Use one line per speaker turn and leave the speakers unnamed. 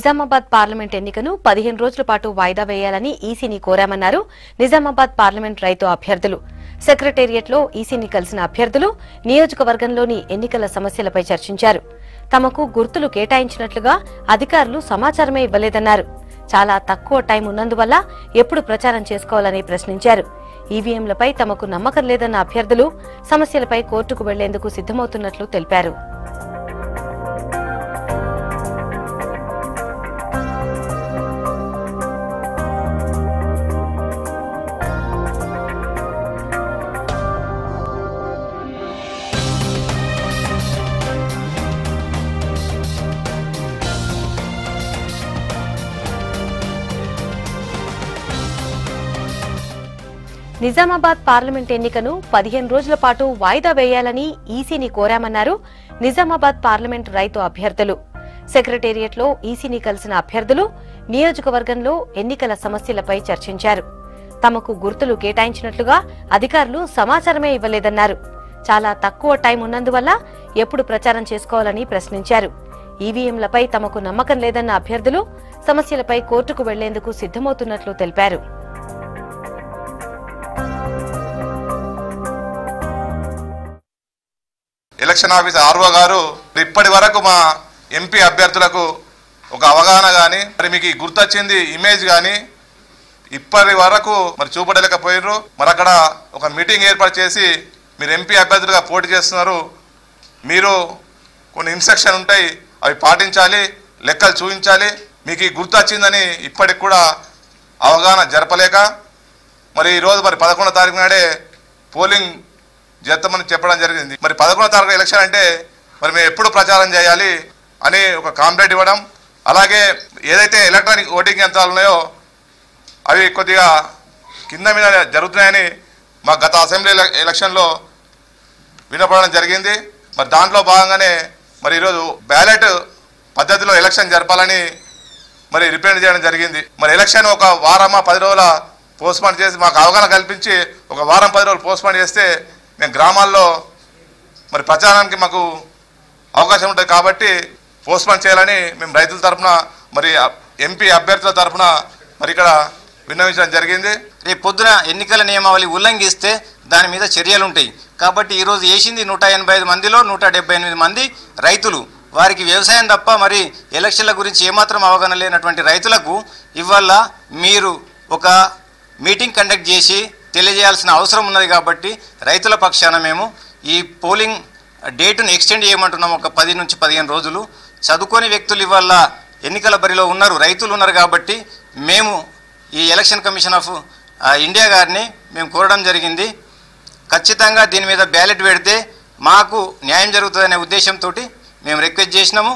Nizamabad parliament ఎన్నికను 15 రోజుల పాటు వాయిదా వేయాలని ఈసీని కోరామన్నారు నిజామాబాద్ పార్లమెంట్ రైతు అభ్యర్థులు. సెక్రటేరియట్లో ఈసీని కలిసిన అభ్యర్థులు నియోజకవర్గంలోని ఎన్నికల సమస్యలపై చర్చించారు. తమకు గుర్తులు కేటాయించినట్లుగా అధికారులు సమాచారమే ఇవ్వలేదన్నారు. చాలా తక్కువ టైం ఉన్నందువల్ల ఎప్పుడు ప్రచారం చేసుకోవాలని ప్రశ్నించారు. ఈవీఎంలపై తమకు నమ్మకం లేదన్న అభ్యర్థులు సమస్యలపై కోర్టుకు వెళ్లేందుకు సిద్దమవుతున్నట్లు తెలిపారు. నిజామాబాద్ పార్లమెంట్ ఎన్నికను 15 రోజుల పాటు వాయిదా వేయాలని ఈసీని కోరామన్నారు నిజామాబాద్ పార్లమెంట్ రైతు అభ్యర్థులు. సెక్రటేరియట్లో ఈసీని కలిసిన అభ్యర్థులు నియోజకవర్గంలో ఎన్నికల సమస్యలపై చర్చించారు. తమకు గుర్తులు కేటాయించినట్లుగా అధికారులు సమాచారమే ఇవ్వలేదన్నారు. చాలా తక్కువ టైం ఉన్నందువల్ల ఎప్పుడు ప్రచారం చేసుకోవాలని ప్రశ్నించారు. ఈవీఎంలపై తమకు నమ్మకం లేదన్న అభ్యర్థులు సమస్యలపై కోర్టుకు వెళ్లేందుకు సిద్దమవుతున్నట్లు తెలిపారు.
ఎలక్షన్ ఆఫీసర్ ఆర్ఓ గారు ఇప్పటి వరకు మా ఎంపీ అభ్యర్థులకు ఒక అవగాహన కానీ మరి మీకు గుర్తొచ్చింది ఇమేజ్ కానీ ఇప్పటి వరకు మరి చూపడలేకపోయినారు. మరి అక్కడ ఒక మీటింగ్ ఏర్పాటు చేసి మీరు ఎంపీ అభ్యర్థులుగా పోటీ చేస్తున్నారు, మీరు కొన్ని ఇన్స్ట్రక్షన్ ఉంటాయి అవి పాటించాలి, లెక్కలు చూపించాలి, మీకు గుర్తొచ్చిందని ఇప్పటికి కూడా అవగాహన జరపలేక మరి ఈరోజు మరి 11వ తారీఖు నాడే పోలింగ్ చేస్తామని చెప్పడం జరిగింది. మరి 11వ తారీఖు ఎలక్షన్ అంటే మరి మేము ఎప్పుడు ప్రచారం చేయాలి అని ఒక కాంప్లైంట్ ఇవ్వడం, అలాగే ఏదైతే ఎలక్ట్రానిక్ ఓటింగ్ యంత్రాలు ఉన్నాయో అవి కొద్దిగా కింద మీద జరుగుతున్నాయని మా గత అసెంబ్లీ ఎలక్షన్లో వినపడడం జరిగింది. మరి దాంట్లో భాగంగానే మరి ఈరోజు బ్యాలెట్ పద్ధతిలో ఎలక్షన్ జరపాలని మరి రిప్రజెంట్ చేయడం జరిగింది. మరి ఎలక్షన్ ఒక వారమా 10 రోజుల పోస్ట్పోన్ చేసి మాకు అవగాహన కల్పించి ఒక వారం 10 రోజులు పోస్ట్పోన్ చేస్తే మేము గ్రామాల్లో మరి ప్రచారానికి మాకు అవకాశం ఉంటుంది కాబట్టి పోస్ట్పోన్ చేయాలని మేము రైతుల తరఫున మరి ఎంపీ అభ్యర్థుల తరఫున మరి ఇక్కడ విన్నవించడం జరిగింది.
రేపు పొద్దున ఎన్నికల నియమావళి ఉల్లంఘిస్తే దాని మీద చర్యలు ఉంటాయి కాబట్టి ఈరోజు వేసింది 185 మందిలో 178 మంది రైతులు. వారికి వ్యవసాయం తప్ప మరి ఎలక్షన్ల గురించి ఏమాత్రం అవగాహన లేనటువంటి రైతులకు ఇవాళ మీరు ఒక మీటింగ్ కండక్ట్ చేసి తెలియజేయాల్సిన అవసరం ఉన్నది. కాబట్టి రైతుల పక్షాన మేము ఈ పోలింగ్ డేటును ఎక్స్టెండ్ చేయమంటున్నాం. ఒక 10 నుంచి 15 రోజులు. చదువుకోని వ్యక్తులు ఇవాళ ఎన్నికల బరిలో ఉన్నారు, రైతులు ఉన్నారు కాబట్టి మేము ఈ ఎలక్షన్ కమిషన్ ఆఫ్ ఇండియా గారిని మేము కోరడం జరిగింది. ఖచ్చితంగా దీని మీద బ్యాలెట్ పెడితే మాకు న్యాయం జరుగుతుందనే ఉద్దేశంతో మేము రిక్వెస్ట్ చేసినాము.